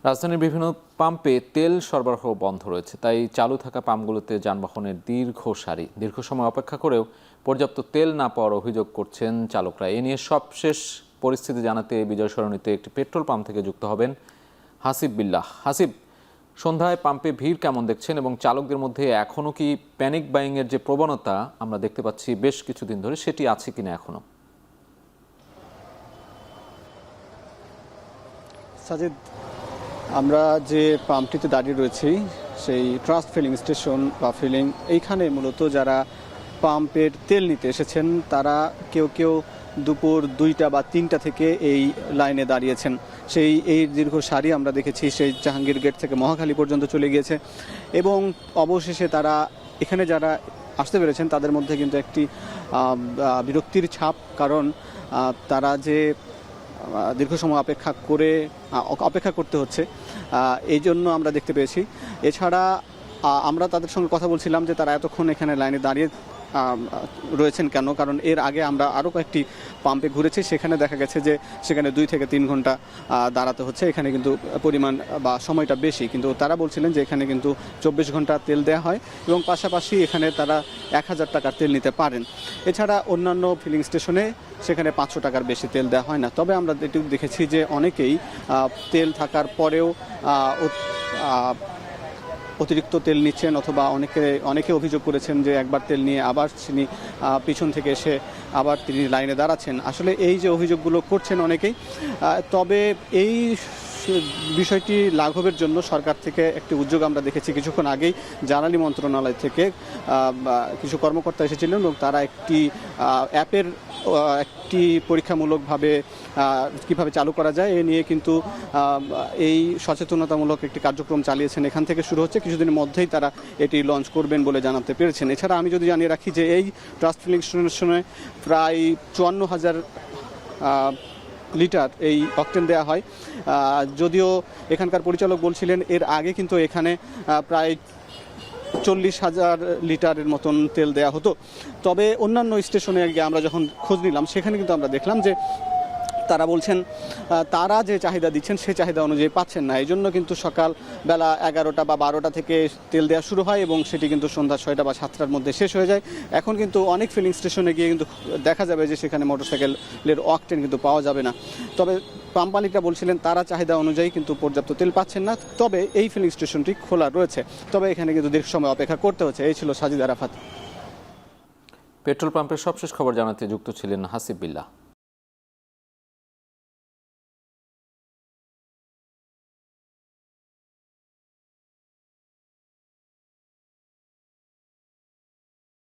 রাজধানীর বিভিন্ন পাম্পে তেল সরবরাহ বন্ধ রয়েছে, তাই চালু থাকা পাম্পগুলোতে যানবাহনের দীর্ঘ সারি। দীর্ঘ সময় অপেক্ষা করেও পর্যাপ্ত তেল না পাওয়ার অভিযোগ করছেন চালকরা। এ নিয়ে সবশেষ পরিস্থিতি জানাতে বিজয় সরণিতে একটি পেট্রোল পাম্প থেকে যুক্ত হবেন হাসিব বিল্লাহ। হাসিব, সন্ধ্যায় পাম্পে ভিড় কেমন দেখছেন এবং চালকদের মধ্যে এখনও কি প্যানিক বাইংয়ের যে প্রবণতা আমরা দেখতে পাচ্ছি বেশ কিছুদিন ধরে, সেটি আছে কিনা এখনও? সাজিদ, আমরা যে পাম্পটিতে দাঁড়িয়ে রয়েছি সেই ট্রাস্ট ফিলিং স্টেশন বা ফিলিং, এইখানে মূলত যারা পাম্পের তেল নিতে এসেছেন তারা কেউ কেউ দুপুর 2টা বা 3টা থেকে এই লাইনে দাঁড়িয়েছেন। এই দীর্ঘ সারি আমরা দেখেছি সেই জাহাঙ্গীর গেট থেকে মহাখালী পর্যন্ত চলে গিয়েছে এবং অবশেষে তারা এখানে যারা আসতে পেরেছেন তাদের মধ্যে কিন্তু একটি বিরক্তির ছাপ, কারণ তারা যে দীর্ঘ সময় অপেক্ষা করতে হচ্ছে, এই জন্য আমরা দেখতে পেয়েছি। এছাড়া আমরা তাদের সঙ্গে কথা বলছিলাম যে তারা এতক্ষণ এখানে লাইনে দাঁড়িয়ে রয়েছেন কেন, কারণ এর আগে আমরা আরও কয়েকটি পাম্পে ঘুরেছি, সেখানে দেখা গেছে যে সেখানে 2 থেকে 3 ঘন্টা দাঁড়াতে হচ্ছে। এখানে কিন্তু পরিমাণ বা সময়টা বেশি, কিন্তু তারা বলছিলেন যে এখানে কিন্তু 24 ঘন্টা তেল দেওয়া হয় এবং পাশাপাশি এখানে তারা 1000 টাকার তেল নিতে পারেন। এছাড়া অন্যান্য ফিলিং স্টেশনে সেখানে 500 টাকার বেশি তেল দেওয়া হয় না। তবে আমরা এটুকু দেখেছি যে অনেকেই তেল থাকার পরেও অতিরিক্ত তেল নিচ্ছেন, অথবা অনেকে অভিযোগ করেছেন যে একবার তেল নিয়ে আবার তিনি পিছন থেকে এসে আবার তিনি লাইনে দাঁড়াচ্ছেন। আসলে এই যে অভিযোগগুলো করছেন অনেকেই, তবে এই বিষয়টি লাঘবের জন্য সরকার থেকে একটি উদ্যোগ আমরা দেখেছি কিছুক্ষণ আগেই। জ্বালানি মন্ত্রণালয় থেকে কিছু কর্মকর্তা এসেছিলেন এবং তারা একটি অ্যাপের একটি পরীক্ষামূলকভাবে কিভাবে চালু করা যায় এ নিয়ে কিন্তু এই সচেতনতামূলক একটি কার্যক্রম চালিয়েছেন। এখান থেকে শুরু হচ্ছে, কিছুদিনের মধ্যেই তারা এটি লঞ্চ করবেন বলে জানাতে পেরেছেন। এছাড়া আমি যদি জানিয়ে রাখি যে এই ট্রাস্ট ফিলিং স্টেশনে প্রায় 54,000 লিটার এই অকটেন দেওয়া হয়। যদিও এখানকার পরিচালক বলছিলেন এর আগে কিন্তু এখানে প্রায় 40,000 লিটারের মতন তেল দেওয়া হতো। তবে অন্যান্য স্টেশনে আমরা যখন খোঁজ নিলাম সেখানে কিন্তু আমরা দেখলাম যে তারা বলছেন তারা যে চাহিদা দিচ্ছেন সেই চাহিদা অনুযায়ী পাচ্ছেন না। এই জন্য কিন্তু সকালবেলা 11টা বা 12টা থেকে তেল দেওয়া শুরু হয় এবং সেটি কিন্তু সন্ধ্যা 6টা বা 7টার মধ্যে শেষ হয়ে যায়। এখন কিন্তু অনেক ফিলিং স্টেশনে গিয়ে কিন্তু দেখা যাবে যে সেখানে মোটরসাইকেলের অকটেন কিন্তু পাওয়া যাবে না। তবে পাম্প মালিকরা বলছিলেন তারা চাহিদা অনুযায়ী কিন্তু পর্যাপ্ত তেল পাচ্ছেন না। তবে এই ফিলিং স্টেশনটি খোলা রয়েছে, তবে এখানে কিন্তু দীর্ঘ সময় অপেক্ষা করতে হচ্ছে। এই ছিল সাজিদ আরাফাত। পেট্রোল পাম্পের সবশেষ খবর জানাতে যুক্ত ছিলেন হাসিব বিল্লাহ।